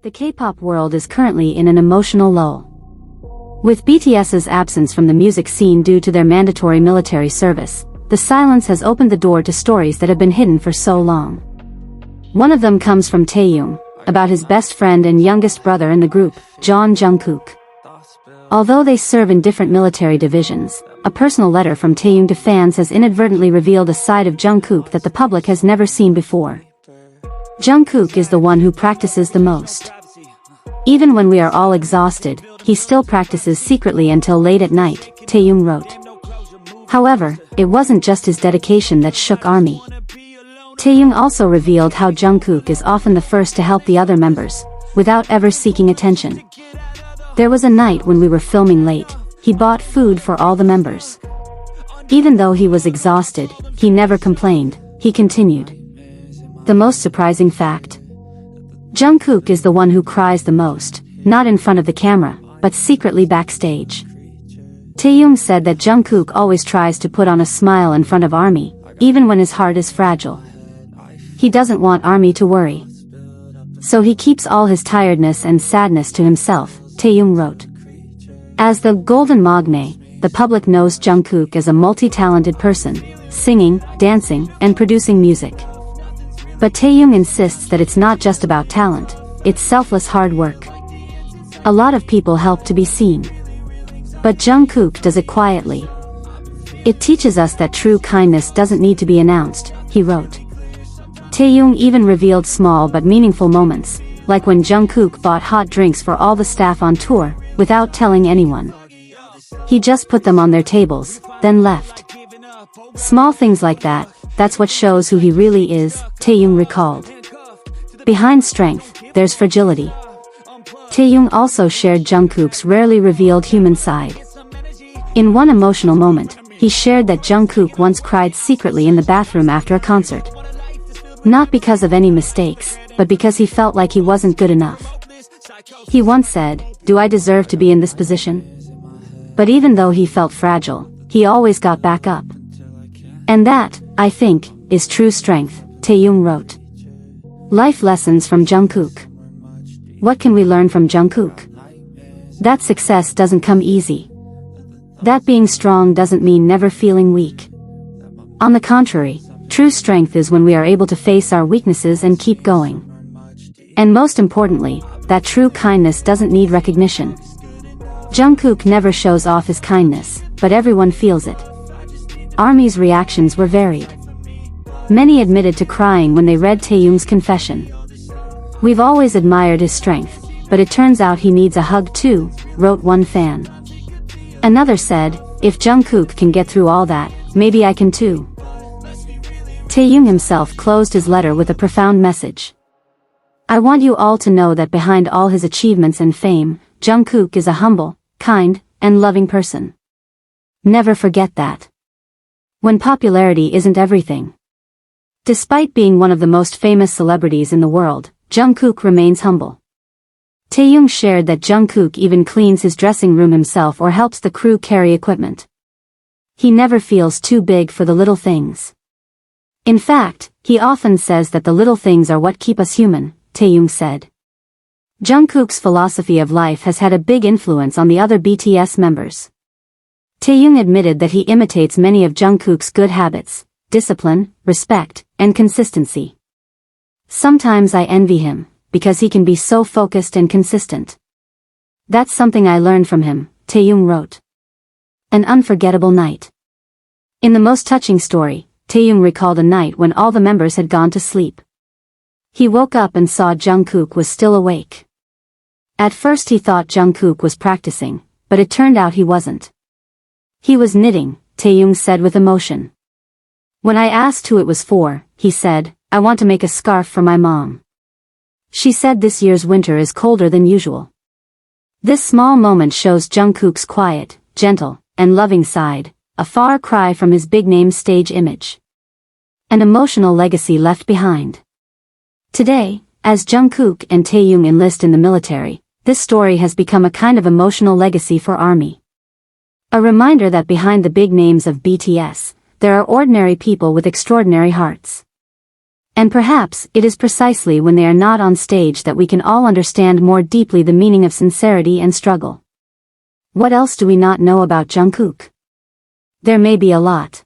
The K-pop world is currently in an emotional lull. With BTS's absence from the music scene due to their mandatory military service, the silence has opened the door to stories that have been hidden for so long. One of them comes from Taehyung, about his best friend and youngest brother in the group, Jungkook. Although they serve in different military divisions, a personal letter from Taehyung to fans has inadvertently revealed a side of Jungkook that the public has never seen before. Jungkook is the one who practices the most. Even when we are all exhausted, he still practices secretly until late at night, Taehyung wrote. However, it wasn't just his dedication that shook ARMY. Taehyung also revealed how Jungkook is often the first to help the other members, without ever seeking attention. There was a night when we were filming late, he bought food for all the members. Even though he was exhausted, he never complained, he continued. The most surprising fact? Jungkook is the one who cries the most, not in front of the camera, but secretly backstage. Taehyung said that Jungkook always tries to put on a smile in front of ARMY, even when his heart is fragile. He doesn't want ARMY to worry. So he keeps all his tiredness and sadness to himself, Taehyung wrote. As the Golden Magne, the public knows Jungkook as a multi-talented person, singing, dancing, and producing music. But Taehyung insists that it's not just about talent, it's selfless hard work. A lot of people help to be seen. But Jungkook does it quietly. It teaches us that true kindness doesn't need to be announced, he wrote. Taehyung even revealed small but meaningful moments, like when Jungkook bought hot drinks for all the staff on tour, without telling anyone. He just put them on their tables, then left. Small things like that, that's what shows who he really is, Taehyung recalled. Behind strength, there's fragility. Taehyung also shared Jungkook's rarely revealed human side. In one emotional moment, he shared that Jungkook once cried secretly in the bathroom after a concert. Not because of any mistakes, but because he felt like he wasn't good enough. He once said, "Do I deserve to be in this position?" But even though he felt fragile, he always got back up. And that, I think, is true strength, Taehyung wrote. Life lessons from Jungkook. What can we learn from Jungkook? That success doesn't come easy. That being strong doesn't mean never feeling weak. On the contrary, true strength is when we are able to face our weaknesses and keep going. And most importantly, that true kindness doesn't need recognition. Jungkook never shows off his kindness, but everyone feels it. ARMY's reactions were varied. Many admitted to crying when they read Taehyung's confession. We've always admired his strength, but it turns out he needs a hug too, wrote one fan. Another said, if Jungkook can get through all that, maybe I can too. Taehyung himself closed his letter with a profound message. I want you all to know that behind all his achievements and fame, Jungkook is a humble, kind, and loving person. Never forget that. When popularity isn't everything. Despite being one of the most famous celebrities in the world, Jungkook remains humble. Taehyung shared that Jungkook even cleans his dressing room himself or helps the crew carry equipment. He never feels too big for the little things. In fact, he often says that the little things are what keep us human, Taehyung said. Jungkook's philosophy of life has had a big influence on the other BTS members. Taehyung admitted that he imitates many of Jungkook's good habits, discipline, respect, and consistency. Sometimes I envy him, because he can be so focused and consistent. That's something I learned from him, Taehyung wrote. An unforgettable night. In the most touching story, Taehyung recalled a night when all the members had gone to sleep. He woke up and saw Jungkook was still awake. At first he thought Jungkook was practicing, but it turned out he wasn't. He was knitting, Taehyung said with emotion. When I asked who it was for, he said, I want to make a scarf for my mom. She said this year's winter is colder than usual. This small moment shows Jungkook's quiet, gentle, and loving side, a far cry from his big-name stage image. An emotional legacy left behind. Today, as Jungkook and Taehyung enlist in the military, this story has become a kind of emotional legacy for ARMY. A reminder that behind the big names of BTS, there are ordinary people with extraordinary hearts. And perhaps it is precisely when they are not on stage that we can all understand more deeply the meaning of sincerity and struggle. What else do we not know about Jungkook? There may be a lot.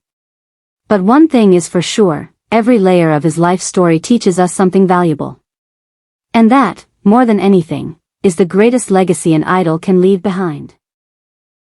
But one thing is for sure, every layer of his life story teaches us something valuable. And that, more than anything, is the greatest legacy an idol can leave behind.